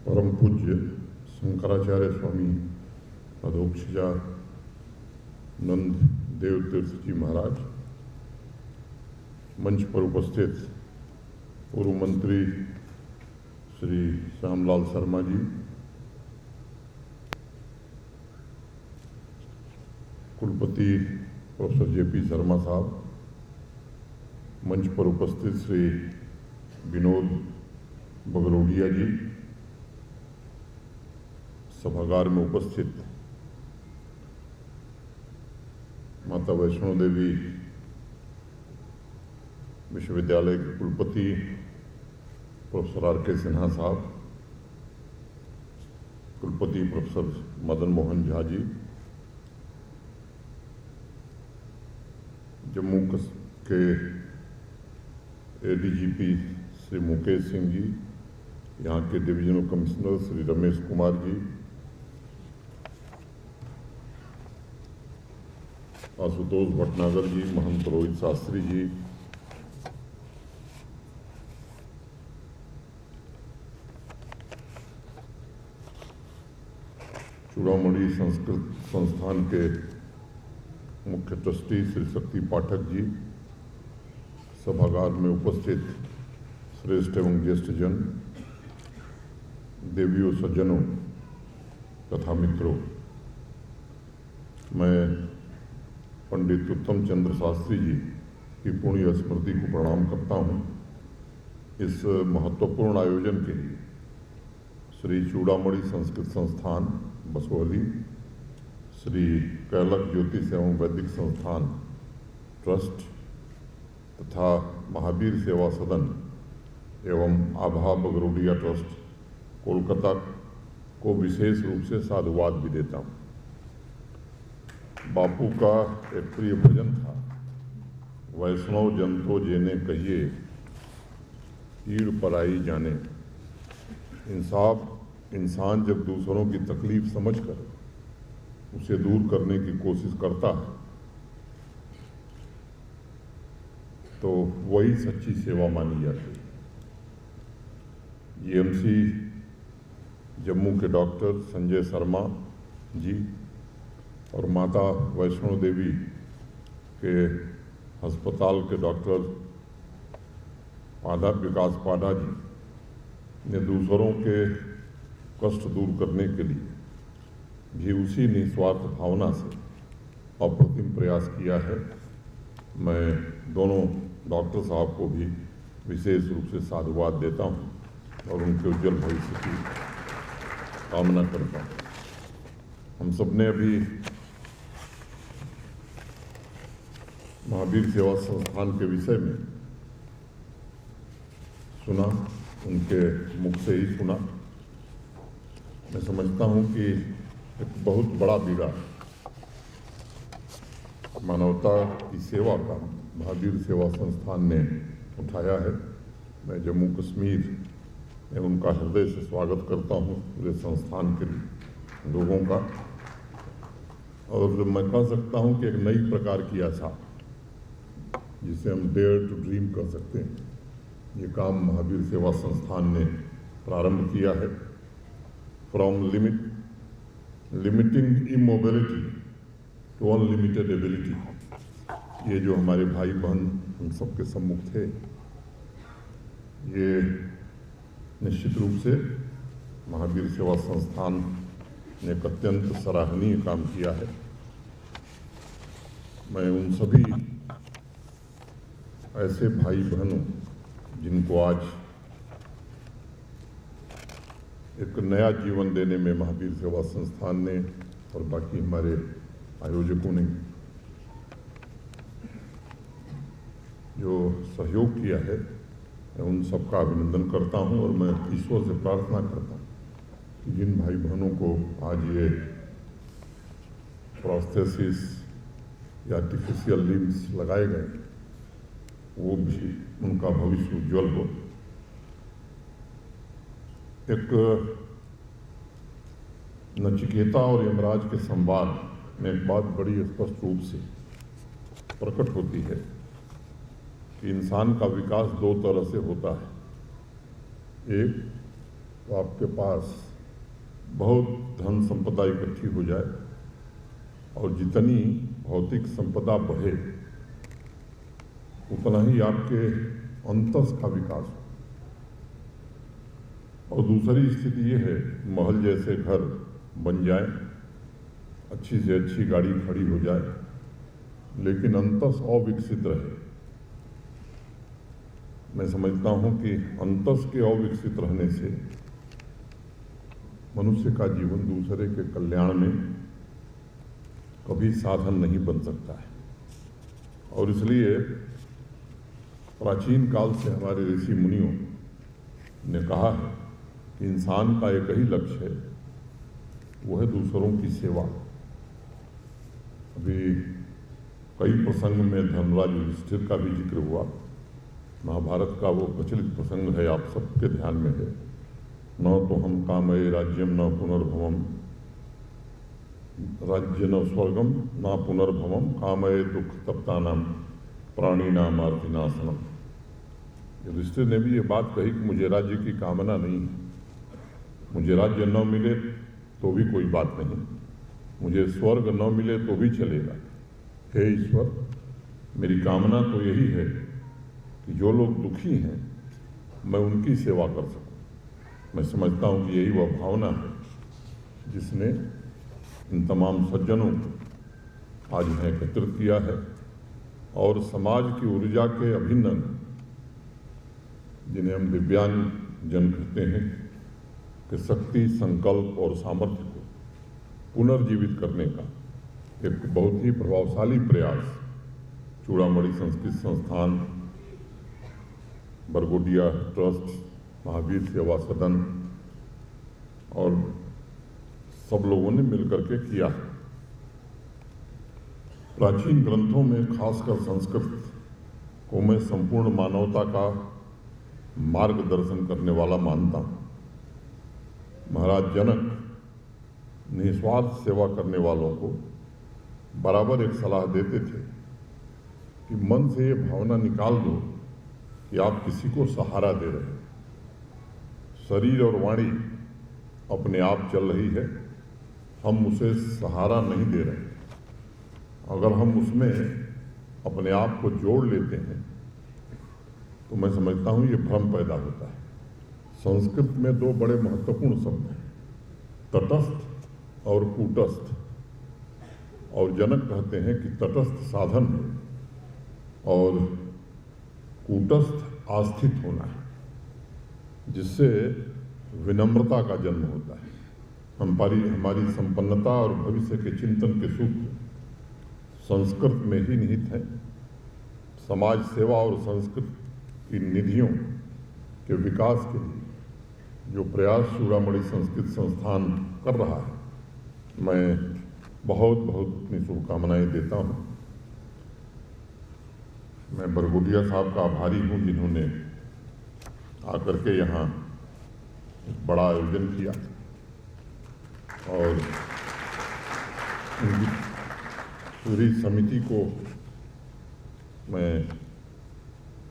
परम पूज्य शंकराचार्य स्वामी अधोक्षजानंद देव तीर्थ जी महाराज, मंच पर उपस्थित पूर्व मंत्री श्री श्यामलाल शर्मा जी, कुलपति प्रोफेसर जेपी शर्मा साहब, मंच पर उपस्थित श्री विनोद बगरोडिया जी, सभागार में उपस्थित माता वैष्णो देवी विश्वविद्यालय के कुलपति प्रोफेसर आर के सिन्हा साहब, कुलपति प्रोफेसर मदन मोहन झा जी, जम्मू के एडीजीपी श्री मुकेश सिंह जी, यहाँ के डिविजनल कमिश्नर श्री रमेश कुमार जी, आशुतोष भटनागर जी, महंत रोहित शास्त्री जी, चूड़ामणि संस्कृत संस्थान के मुख्य ट्रस्टी श्री शक्ति पाठक जी, सभागार में उपस्थित श्रेष्ठ एवं ज्येष्ठ जन, देवियों, सज्जनों तथा मित्रों, मैं पंडित उत्तम चंद्र शास्त्री जी की पुण्य स्मृति को प्रणाम करता हूँ। इस महत्वपूर्ण आयोजन के लिए श्री चूड़ामणि संस्कृत संस्थान बसोहली, श्री कैलक ज्योतिष एवं वैदिक संस्थान ट्रस्ट तथा महावीर सेवा सदन एवं आभा बगरोडिया ट्रस्ट कोलकाता को विशेष रूप से साधुवाद भी देता हूँ। बापू का एक प्रिय भजन था, वैष्णव जन तो जेने कहिए, कीड़ पराई जाने। इंसान जब दूसरों की तकलीफ समझकर उसे दूर करने की कोशिश करता है तो वही सच्ची सेवा मानी जाती है। ईएमसी जम्मू के डॉक्टर संजय शर्मा जी और माता वैष्णो देवी के अस्पताल के डॉक्टर विकास पादा जी ने दूसरों के कष्ट दूर करने के लिए भी उसी निस्वार्थ भावना से अप्रतिम प्रयास किया है। मैं दोनों डॉक्टर साहब को भी विशेष रूप से साधुवाद देता हूं और उनके उज्जवल भविष्य की कामना करता हूं। हम सबने अभी महावीर सेवा संस्थान के विषय में सुना, उनके मुख से ही सुना। मैं समझता हूं कि एक बहुत बड़ा बीड़ा मानवता की सेवा का महावीर सेवा संस्थान ने उठाया है। मैं जम्मू कश्मीर में उनका हृदय से स्वागत करता हूं, पूरे संस्थान के लोगों का। और मैं कह सकता हूं कि एक नई प्रकार की आशा जिसे हम डेयर टू ड्रीम कर सकते हैं, ये काम महावीर सेवा संस्थान ने प्रारंभ किया है। From limiting immobility to unlimited ability, ये जो हमारे भाई बहन हम सबके सम्मुख थे, ये निश्चित रूप से महावीर सेवा संस्थान ने एक अत्यंत सराहनीय काम किया है। मैं उन सभी ऐसे भाई बहनों जिनको आज एक नया जीवन देने में महावीर सेवा संस्थान ने और बाकी हमारे आयोजकों ने जो सहयोग किया है, मैं उन सबका अभिनंदन करता हूं। और मैं ईश्वर से प्रार्थना करता हूं कि जिन भाई बहनों को आज ये प्रोस्थेसिस या आर्टिफिशियल लिम्स लगाए गए, वो भी उनका भविष्य उज्जवल हो। एक नचिकेता और यमराज के संवाद में एक बात बड़ी स्पष्ट रूप से प्रकट होती है कि इंसान का विकास दो तरह से होता है। एक तो आपके पास बहुत धन संपदा इकट्ठी हो जाए और जितनी भौतिक संपदा बढ़े उतना ही आपके अंतस का विकास हो। और दूसरी स्थिति ये है, महल जैसे घर बन जाए, अच्छी से अच्छी गाड़ी खड़ी हो जाए, लेकिन अंतस अविकसित रहे। मैं समझता हूं कि अंतस के अविकसित रहने से मनुष्य का जीवन दूसरे के कल्याण में कभी साधन नहीं बन सकता है। और इसलिए प्राचीन काल से हमारे ऋषि मुनियों ने कहा है कि इंसान का एक ही लक्ष्य है, वो है दूसरों की सेवा। अभी कई प्रसंग में धर्मराज युधिष्ठिर का भी जिक्र हुआ। महाभारत का वो प्रचलित प्रसंग है, आप सबके ध्यान में है, न तो हम कामये राज्यम न पुनर्भवम, राज्य न स्वर्गम न पुनर्भवम, कामये दुख तप्तानाम प्राणी नाम आर्तिनाशनम। युधिष्ठिर ने भी ये बात कही कि मुझे राज्य की कामना नहीं है, मुझे राज्य न मिले तो भी कोई बात नहीं, मुझे स्वर्ग न मिले तो भी चलेगा। हे ईश्वर, मेरी कामना तो यही है कि जो लोग दुखी हैं मैं उनकी सेवा कर सकूं। मैं समझता हूं कि यही वह भावना है जिसने इन तमाम सज्जनों को आज यहाँ एकत्रित किया है और समाज की ऊर्जा के अभिन्न अंग, जिन्हें हम दिव्यांग जन कहते हैं, कि शक्ति, संकल्प और सामर्थ्य को पुनर्जीवित करने का एक बहुत ही प्रभावशाली प्रयास चूड़ामणि संस्कृत संस्थान, बरगोडिया ट्रस्ट, महावीर सेवा सदन और सब लोगों ने मिलकर के किया है। प्राचीन ग्रंथों में खासकर संस्कृत को मैं संपूर्ण मानवता का मार्गदर्शन करने वाला मानता हूँ। महाराज जनक निस्वार्थ सेवा करने वालों को बराबर एक सलाह देते थे कि मन से ये भावना निकाल दो कि आप किसी को सहारा दे रहे हो। शरीर और वाणी अपने आप चल रही है, हम उसे सहारा नहीं दे रहे। अगर हम उसमें अपने आप को जोड़ लेते हैं तो मैं समझता हूँ ये भ्रम पैदा होता है। संस्कृत में दो बड़े महत्वपूर्ण शब्द हैं, तटस्थ और कूटस्थ। और जनक कहते हैं कि तटस्थ साधन है और कूटस्थ आस्थित होना है, जिससे विनम्रता का जन्म होता है। हमारी संपन्नता और भविष्य के चिंतन के सूत्र संस्कृत में ही निहित है। समाज सेवा और संस्कृत की निधियों के विकास के लिए जो प्रयास चूड़ामणि संस्कृत संस्थान कर रहा है, मैं बहुत बहुत अपनी शुभकामनाएं देता हूँ। मैं बरगोडिया साहब का आभारी हूँ जिन्होंने आकर के यहाँ एक बड़ा आयोजन किया और उनकी पूरी समिति को मैं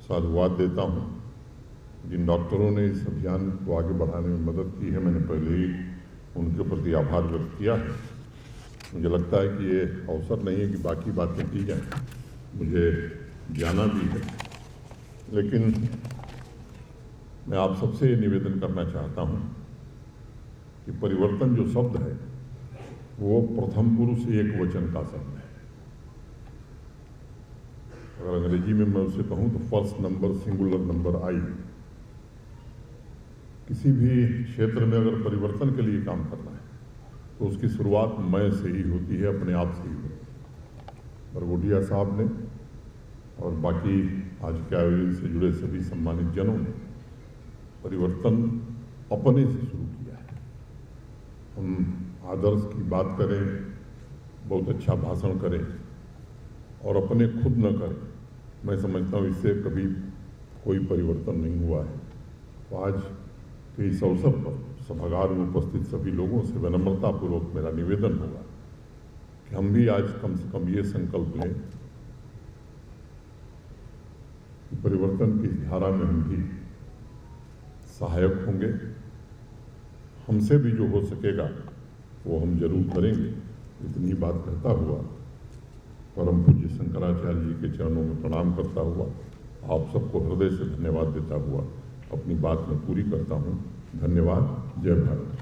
साधुवाद देता हूँ। जिन डॉक्टरों ने इस अभियान को आगे बढ़ाने में मदद की है, मैंने पहले ही उनके प्रति आभार व्यक्त किया है। मुझे लगता है कि ये अवसर नहीं है कि बाकी बातें की जाएं, मुझे जाना भी है, लेकिन मैं आप सबसे ये निवेदन करना चाहता हूँ कि परिवर्तन जो शब्द है वो प्रथम पुरुष एक वचन का शब्द है। अगर अंग्रेजी में मैं उसे कहूँ तो फर्स्ट नंबर सिंगुलर नंबर आई। किसी भी क्षेत्र में अगर परिवर्तन के लिए काम करना है तो उसकी शुरुआत मैं से ही होती है, अपने आप से ही होती है। बरगोडिया साहब ने और बाकी आज के आयोजन से जुड़े सभी सम्मानित जनों ने परिवर्तन अपने से शुरू किया है। हम आदर्श की बात करें, बहुत अच्छा भाषण करें और अपने खुद न करें, मैं समझता हूँ इससे कभी कोई परिवर्तन नहीं हुआ है। तो आज के इस अवसर पर सभागार में उपस्थित सभी लोगों से विनम्रतापूर्वक मेरा निवेदन होगा कि हम भी आज कम से कम ये संकल्प लें कि परिवर्तन की धारा में हम भी सहायक होंगे हमसे भी जो हो सकेगा वो हम जरूर करेंगे। इतनी ही बात कहता हुआ परम पूज्य शंकराचार्य जी के चरणों में प्रणाम करता हुआ आप सबको हृदय से धन्यवाद देता हुआ अपनी बात में पूरी करता हूँ। धन्यवाद। जय भारत।